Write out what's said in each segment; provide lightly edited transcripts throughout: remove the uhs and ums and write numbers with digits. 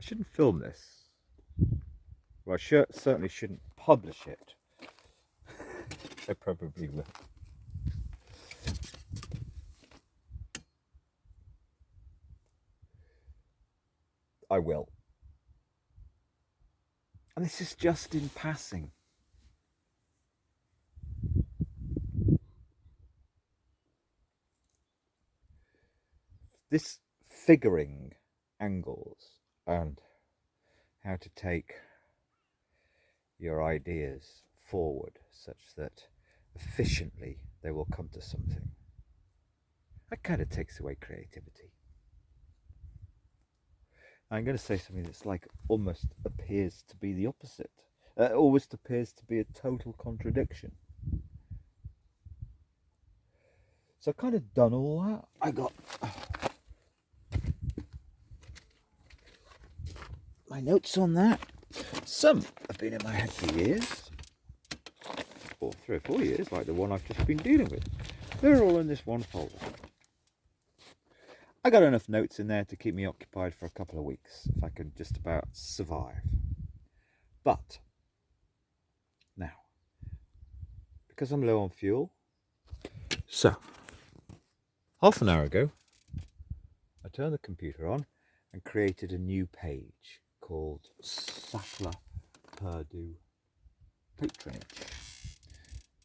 shouldn't film this. Well, I certainly shouldn't publish it. I probably will. I will. And this is just in passing. This figuring angles and how to take your ideas forward such that efficiently they will come to something. That kind of takes away creativity. I'm going to say something that's like almost appears to be the opposite. Almost appears to be a total contradiction. So I've kind of done all that. I got my notes on that. Some have been in my head for years, or 3 or 4 years, like the one I've just been dealing with. They're all in this one folder. I got enough notes in there to keep me occupied for a couple of weeks, if I can just about survive. But now, because I'm low on fuel, so half an hour ago, I turned the computer on and created a new page called Sackler Purdue Patronage.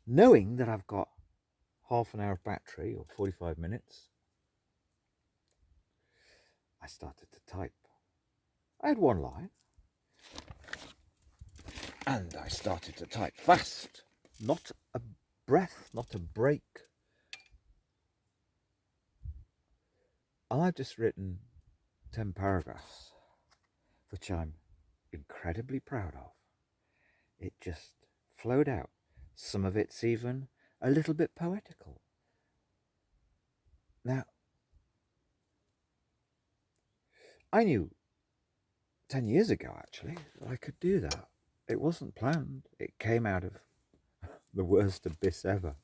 Knowing that I've got half an hour of battery or 45 minutes, I started to type. I had one line, and I started to type fast, not a breath, not a break. And I've just written 10 paragraphs, which I'm incredibly proud of. It just flowed out. Some of it's even a little bit poetical. Now, I knew 10 years ago, actually, that I could do that. It wasn't planned. It came out of the worst abyss ever.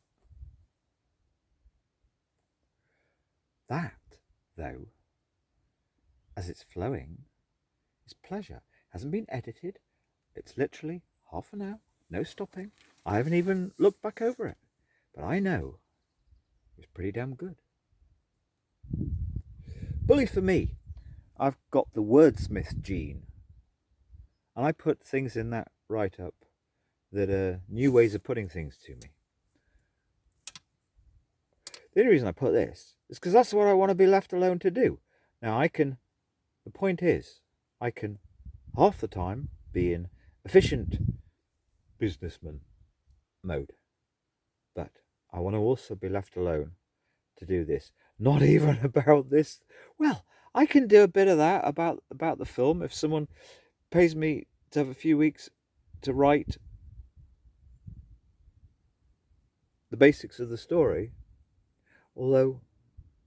That, though, as it's flowing, is pleasure. It hasn't been edited. It's literally half an hour, no stopping. I haven't even looked back over it, but I know it was pretty damn good. Bully for me, I've got the wordsmith gene, and I put things in that write-up that are new ways of putting things to me. The only reason I put this is because that's what I want to be left alone to do. Now the point is, I can half the time be in efficient businessman mode, but I want to also be left alone to do this. Not even about this. Well, I can do a bit of that about the film if someone pays me to have a few weeks to write the basics of the story. Although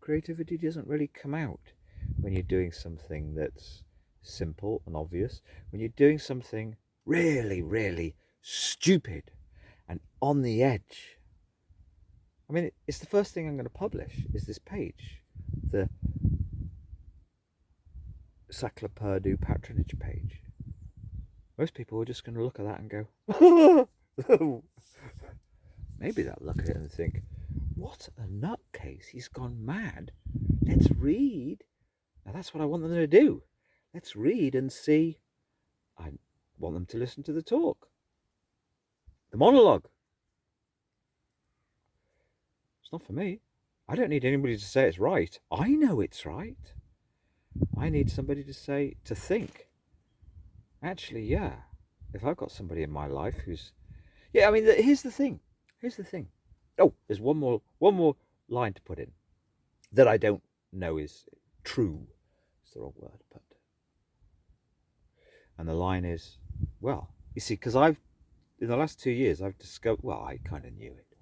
creativity doesn't really come out when you're doing something that's simple and obvious. When you're doing something really, really stupid and on the edge. I mean, it's the first thing I'm going to publish is this page, the Sackler Purdue patronage page. Most people are just going to look at that and go, maybe they'll look at it and think, what a nutcase, he's gone mad. Let's read. Now that's what I want them to do. Let's read and see. I want them to listen to the talk, the monologue. It's not for me. I don't need anybody to say it's right. I know it's right. I need somebody to think. Actually, yeah, if I've got somebody in my life who's, yeah, I mean, here's the thing. Oh, there's one more line to put in that I don't know is true. It's the wrong word, but. And the line is, well, you see, because in the last 2 years, I've discovered, well, I kind of knew it,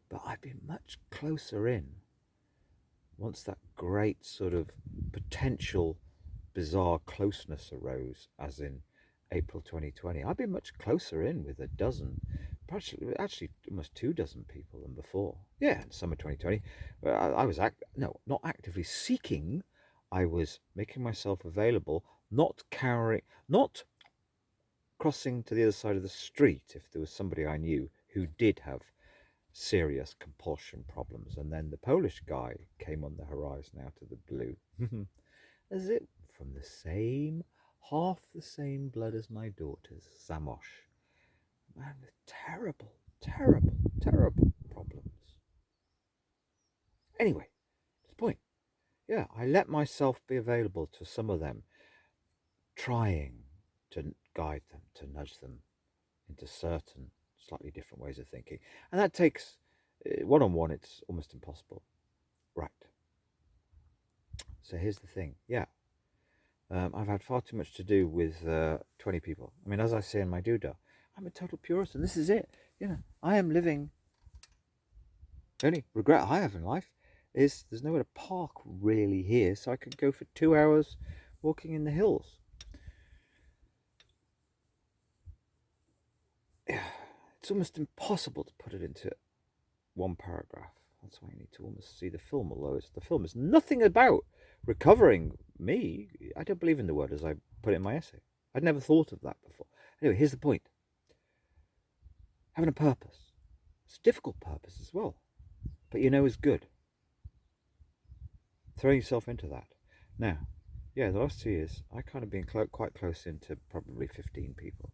but I've been much closer in once that great sort of potential bizarre closeness arose, as in April 2020. I've been much closer in with a dozen, actually almost 2 dozen people than before. Yeah, in summer 2020. I was not actively seeking. I was making myself available not cowering, not crossing to the other side of the street if there was somebody I knew who did have serious compulsion problems. And then the Polish guy came on the horizon out of the blue. As it from the same, half the same blood as my daughter's, Zamosh. Man, terrible, terrible, terrible problems. Anyway, to the point. Yeah, I let myself be available to some of them, trying to guide them, to nudge them into certain slightly different ways of thinking. And that takes, one-on-one, it's almost impossible. Right. So here's the thing. Yeah, I've had far too much to do with 20 people. I mean, as I say in my doodah, I'm a total Puritan. This is it. I am living. The only regret I have in life is there's nowhere to park really here, so I could go for 2 hours walking in the hills. It's almost impossible to put it into one paragraph. That's why you need to almost see the film, although the film is nothing about recovering me. I don't believe in the word as I put it in my essay. I'd never thought of that before. Anyway, here's the point. Having a purpose. It's a difficult purpose as well, but is good. Throwing yourself into that. Now, the last 2 years, I kind of been quite close into probably 15 people.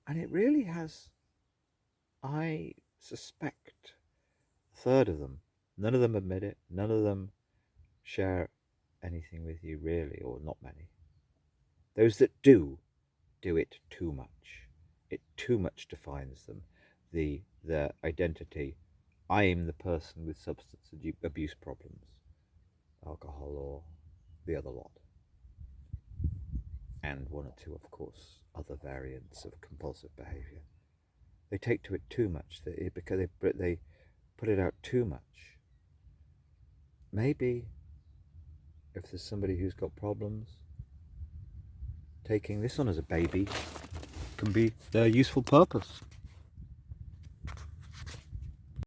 And it really has, I suspect, a third of them, none of them admit it, none of them share anything with you really, or not many. Those that do it too much. It too much defines them. Their identity. I am the person with substance abuse problems, alcohol or the other lot. And one or two, of course, other variants of compulsive behavior. They take to it too much, because they put it out too much. Maybe if there's somebody who's got problems, taking this on as a baby can be their useful purpose.